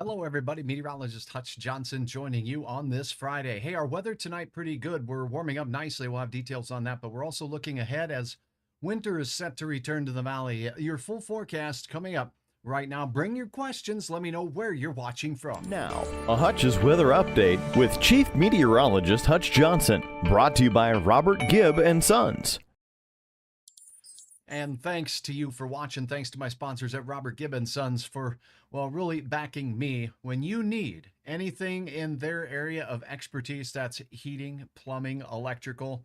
Hello, everybody. Meteorologist Hutch Johnson joining you on this Friday. Hey, our weather tonight pretty good. We're warming up nicely. We'll have details on that, but we're also looking ahead as winter is set to return to the valley. Your full forecast coming up right now. Bring your questions. Let me know where you're watching from. Now, a Hutch's weather update with Chief Meteorologist Hutch Johnson, brought to you by Robert Gibb and Sons. And thanks to you for watching. Thanks to my sponsors at Robert Gibb and Sons for, well, really backing me when you need anything in their area of expertise. That's heating, plumbing, electrical.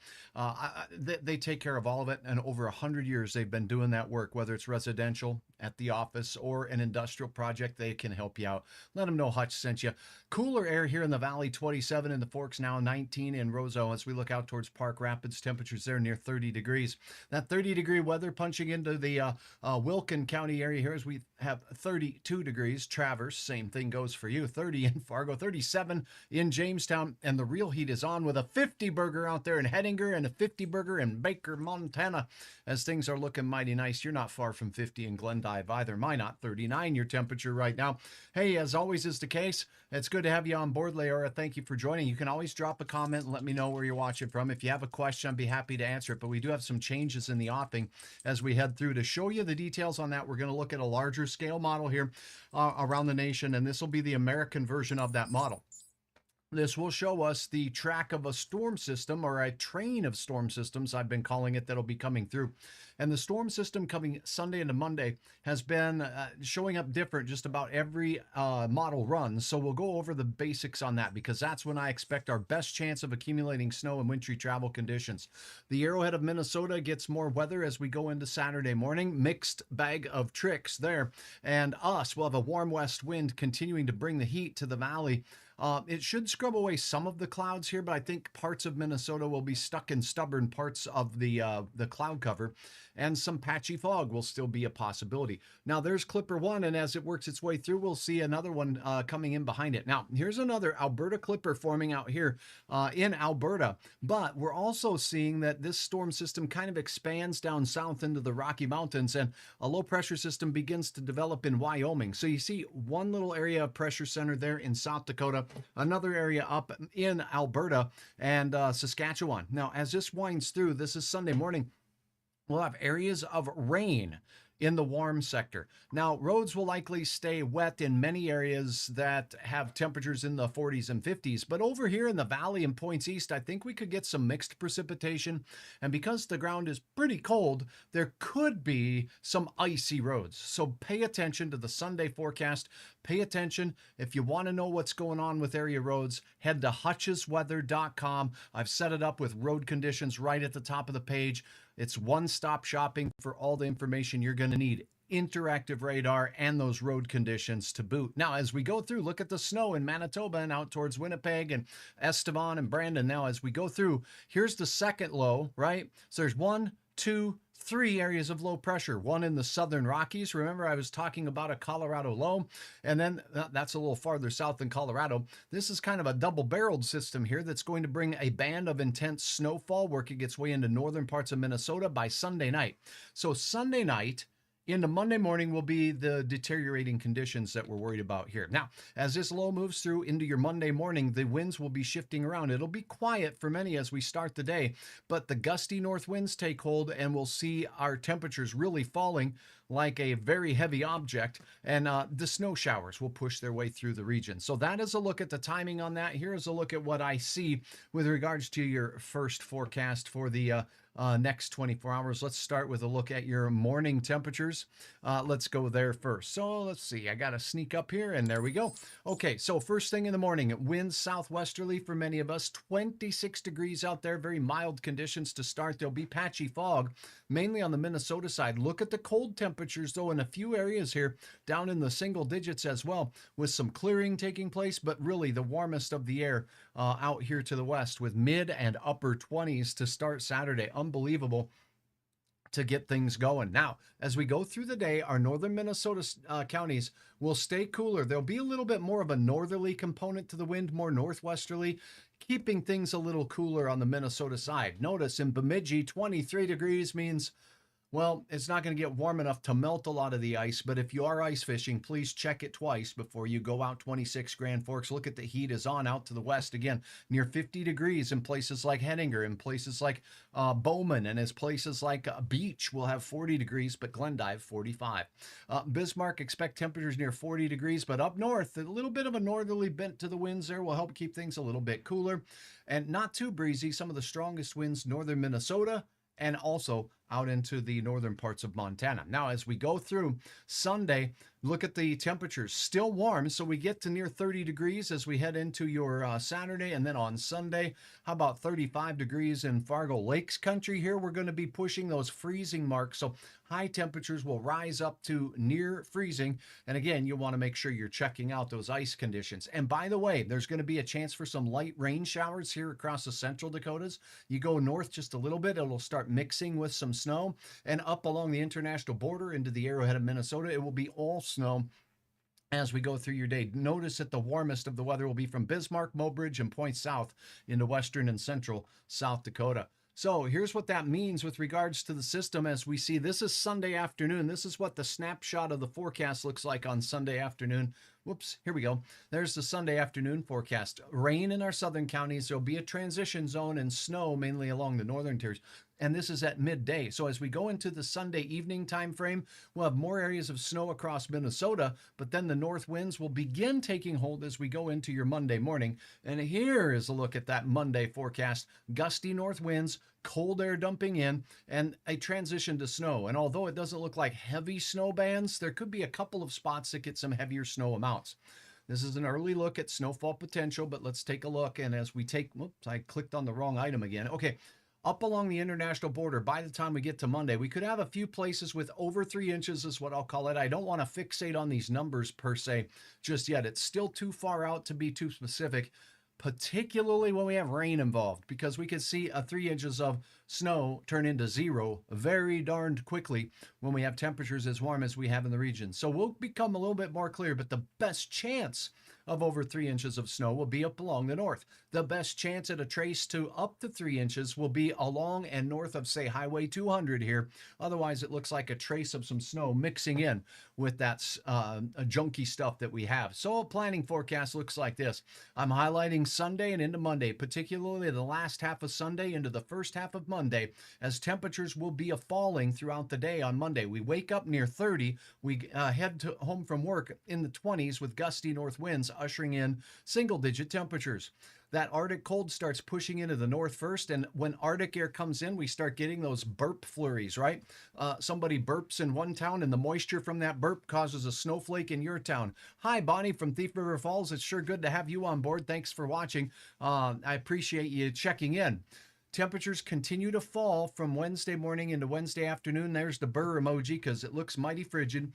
They take care of all of it. And over 100 years, they've been doing that work, whether it's residential, at the office, or an industrial project. They can help you out. Let them know Hutch sent you. Cooler air here in the valley, 27 in the Forks now, 19 in Roseau. As we look out towards Park Rapids, temperatures there near 30 degrees. That 30-degree weather punching into the Wilkin County area here as we have 32 degrees. Traverse, same thing goes for you. 30 in Fargo, 37 in Jamestown, and the real heat is on with a 50 burger out there in Hettinger and a 50 burger in Baker, Montana, as things are looking mighty nice. You're not far from 50 in Glendive either. Mine not 39 your temperature right now. Hey, as always is the case, it's good to have you on board, Leora. Thank you for joining. You can always drop a comment and let me know where you're watching from. If you have a question, I'd be happy to answer it, but we do have some changes in the offing as we head through. To show you the details on that, we're going to look at a larger scale model here around the nation, and this will be the American version of that model. This will show us the track of a storm system, or a train of storm systems, I've been calling it, that'll be coming through. And the storm system coming Sunday into Monday has been showing up different just about every model run. So we'll go over the basics on that, because that's when I expect our best chance of accumulating snow and wintry travel conditions. The Arrowhead of Minnesota gets more weather as we go into Saturday morning. Mixed bag of tricks there. And us, we'll have a warm west wind continuing to bring the heat to the valley. It should scrub away some of the clouds here, but I think parts of Minnesota will be stuck in stubborn parts of the cloud cover, and some patchy fog will still be a possibility. Now, there's Clipper 1, and as it works its way through, we'll see another one coming in behind it. Now, here's another Alberta Clipper forming out here in Alberta, but we're also seeing that this storm system kind of expands down south into the Rocky Mountains, and a low pressure system begins to develop in Wyoming. So you see one little area of pressure center there in South Dakota, another area up in Alberta and Saskatchewan. Now, as this winds through, this is Sunday morning, we'll have areas of rain in the warm sector. Now, roads will likely stay wet in many areas that have temperatures in the 40s and 50s, but over here in the valley and points east, I think we could get some mixed precipitation. And because the ground is pretty cold, there could be some icy roads. So pay attention to the Sunday forecast. Pay attention. If you want to know what's going on with area roads, head to hutchesweather.com. I've set it up with road conditions right at the top of the page. It's one-stop shopping for all the information you're going to need. Interactive radar and those road conditions to boot. Now, as we go through, look at the snow in Manitoba and out towards Winnipeg and Estevan and Brandon. Now, as we go through, here's the second low, right? So there's 1, 2, 3 areas of low pressure. One in the southern Rockies. Remember, I was talking about a Colorado low, and then that's a little farther south than Colorado. This is kind of a double-barreled system here that's going to bring a band of intense snowfall working its way into northern parts of Minnesota by Sunday night. So Sunday night into Monday morning will be the deteriorating conditions that we're worried about here. Now, as this low moves through into your Monday morning, the winds will be shifting around. It'll be quiet for many as we start the day, but the gusty north winds take hold, and we'll see our temperatures really falling like a very heavy object, and the snow showers will push their way through the region. So that is a look at the timing on that. Here's a look at what I see with regards to your first forecast for the next 24 hours. Let's start with a look at your morning temperatures. Let's go there first. So let's see, I got to sneak up here, and there we go. Okay, so first thing in the morning, winds southwesterly for many of us, 26 degrees out there, very mild conditions to start. There'll be patchy fog, mainly on the Minnesota side. Look at the cold temperatures, though, in a few areas here, down in the single digits as well, with some clearing taking place, but really the warmest of the air out here to the west, with mid and upper 20s to start Saturday. Unbelievable to get things going. Now, as we go through the day, our northern Minnesota counties will stay cooler. There'll be a little bit more of a northerly component to the wind, more northwesterly, keeping things a little cooler on the Minnesota side. Notice in Bemidji, 23 degrees means, Well, it's not going to get warm enough to melt a lot of the ice, but if you are ice fishing, please check it twice before you go out 26 Grand Forks. Look at the heat is on out to the west again, near 50 degrees in places like Henninger, in places like Bowman, and as places like Beach will have 40 degrees, but Glendive 45. Bismarck, expect temperatures near 40 degrees, but up north, a little bit of a northerly bent to the winds there will help keep things a little bit cooler and not too breezy. Some of the strongest winds, northern Minnesota, and also out into the northern parts of Montana. Now, as we go through Sunday, look at the temperatures. Still warm, so we get to near 30 degrees as we head into your Saturday, and then on Sunday, how about 35 degrees in Fargo Lakes country here? We're going to be pushing those freezing marks, so high temperatures will rise up to near freezing. And again, you want to make sure you're checking out those ice conditions. And by the way, there's going to be a chance for some light rain showers here across the central Dakotas. You go north just a little bit, it'll start mixing with some snow, and up along the international border into the Arrowhead of Minnesota, it will be all snow as we go through your day. Notice that the warmest of the weather will be from Bismarck, Mobridge, and Point South into western and central South Dakota. So here's what that means with regards to the system as we see. This is Sunday afternoon. This is what the snapshot of the forecast looks like on Sunday afternoon. Whoops, here we go. There's the Sunday afternoon forecast. Rain in our southern counties. There'll be a transition zone and snow mainly along the northern tiers. And this is at midday. So as we go into the Sunday evening time frame, we'll have more areas of snow across Minnesota, but then the north winds will begin taking hold as we go into your Monday morning. And here is a look at that Monday forecast. Gusty north winds, cold air dumping in, and a transition to snow. And although it doesn't look like heavy snow bands, there could be a couple of spots that get some heavier snow amounts. This is an early look at snowfall potential, but let's take a look. And as we take, whoops, I clicked on the wrong item again. Okay. Up along the international border, by the time we get to Monday, we could have a few places with over 3 inches is what I'll call it. I don't want to fixate on these numbers per se just yet. It's still too far out to be too specific, particularly when we have rain involved, because we could see a 3 inches of snow turn into 0 very darned quickly when we have temperatures as warm as we have in the region. So we'll become a little bit more clear, but the best chance of over 3 inches of snow will be up along the north. The best chance at a trace to up to 3 inches will be along and north of, say, Highway 200 here. Otherwise, it looks like a trace of some snow mixing in with that junky stuff that we have. So a planning forecast looks like this. I'm highlighting Sunday and into Monday, particularly the last half of Sunday into the first half of Monday, as temperatures will be falling throughout the day on Monday. We wake up near 30. We head home from work in the 20s with gusty north winds, ushering in single-digit temperatures. That Arctic cold starts pushing into the north first, and when Arctic air comes in, we start getting those burp flurries, right? Somebody burps in one town, and the moisture from that burp causes a snowflake in your town. Hi, Bonnie from Thief River Falls. It's sure good to have you on board. Thanks for watching. I appreciate you checking in. Temperatures continue to fall from Wednesday morning into Wednesday afternoon. There's the burr emoji because it looks mighty frigid.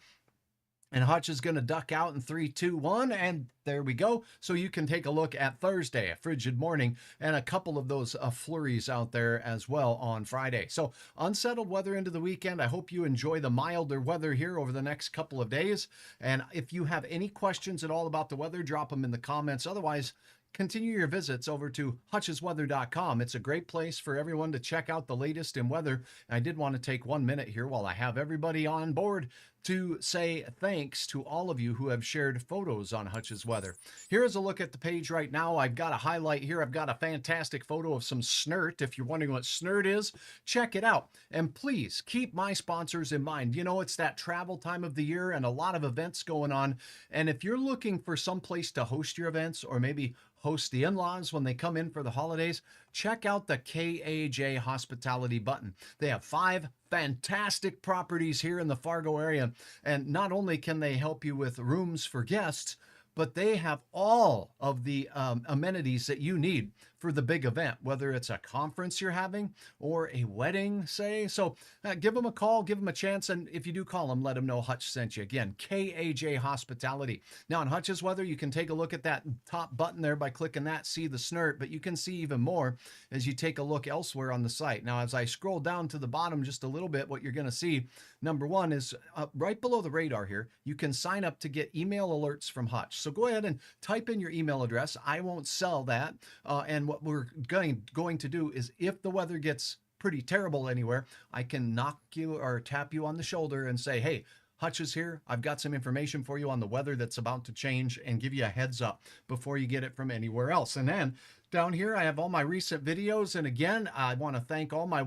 And Hutch is going to duck out in 3, 2, 1, and there we go. So you can take a look at Thursday, a frigid morning, and a couple of those flurries out there as well on Friday. So unsettled weather into the weekend. I hope you enjoy the milder weather here over the next couple of days. And if you have any questions at all about the weather, drop them in the comments. Otherwise, continue your visits over to hutchesweather.com. It's a great place for everyone to check out the latest in weather. I did want to take 1 minute here while I have everybody on board to say thanks to all of you who have shared photos on Hutch's Weather. Here is a look at the page right now. I've got a highlight here. I've got a fantastic photo of some snert. If you're wondering what snert is, check it out. And please keep my sponsors in mind. You know, it's that travel time of the year and a lot of events going on. And if you're looking for some place to host your events or maybe host the in-laws when they come in for the holidays, check out the KAJ Hospitality button. They have 5 fantastic properties here in the Fargo area. And not only can they help you with rooms for guests, but they have all of the amenities that you need for the big event, whether it's a conference you're having or a wedding, say. So give them a call, give them a chance, and if you do call them, let them know Hutch sent you. Again, KAJ Hospitality. Now, on Hutch's Weather, you can take a look at that top button there by clicking that, see the snert, but you can see even more as you take a look elsewhere on the site. Now, as I scroll down to the bottom just a little bit, what you're going to see, number one is right below the radar here, you can sign up to get email alerts from Hutch. So go ahead and type in your email address. I won't sell that, and what we're going to do is if the weather gets pretty terrible anywhere, I can knock you or tap you on the shoulder and say, hey, Hutch is here. I've got some information for you on the weather that's about to change and give you a heads up before you get it from anywhere else. And then down here, I have all my recent videos. And again, I want to thank all my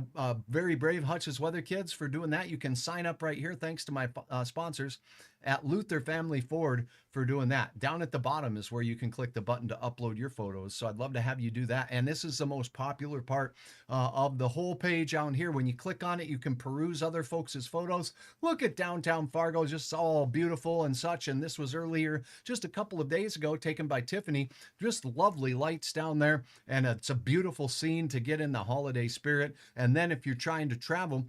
very brave Hutch's Weather Kids for doing that. You can sign up right here. Thanks to my sponsors at Luther Family Ford for doing that. Down at the bottom is where you can click the button to upload your photos. So I'd love to have you do that. And this is the most popular part of the whole page down here. When you click on it, you can peruse other folks' photos. Look at downtown Fargo, just all beautiful and such. And this was earlier, just a couple of days ago, taken by Tiffany. Just lovely lights down there. And it's a beautiful scene to get in the holiday spirit. And then if you're trying to travel,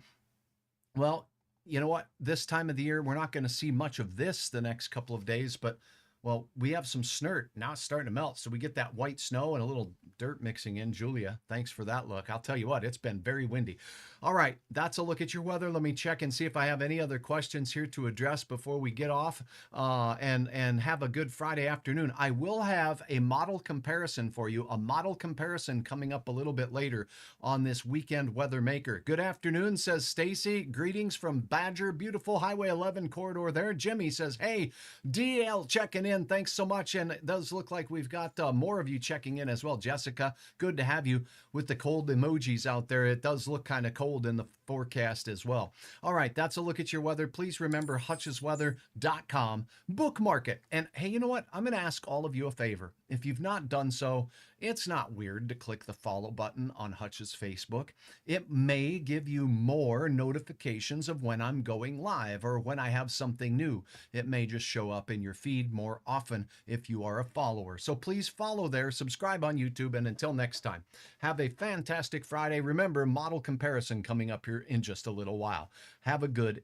well, you know what? This time of the year, we're not going to see much of this the next couple of days, but well, we have some snert. Now it's starting to melt. So we get that white snow and a little dirt mixing in. Julia, thanks for that look. I'll tell you what, it's been very windy. All right, that's a look at your weather. Let me check and see if I have any other questions here to address before we get off and have a good Friday afternoon. I will have a model comparison for you, a model comparison coming up a little bit later on this weekend weather maker. Good afternoon, says Stacy. Greetings from Badger, beautiful Highway 11 corridor there. Jimmy says, hey, DL checking in. Thanks so much. And it does look like we've got more of you checking in as well. Jessica, good to have you with the cold emojis out there. It does look kind of cold in the forecast as well. All right, that's a look at your weather. Please remember hutchesweather.com. Bookmark it. And hey, you know what? I'm going to ask all of you a favor. If you've not done so, it's not weird to click the follow button on Hutch's Facebook. It may give you more notifications of when I'm going live or when I have something new. It may just show up in your feed more often if you are a follower. So please follow there, subscribe on YouTube, and until next time, have a fantastic Friday. Remember, model comparison coming up here in just a little while. Have a good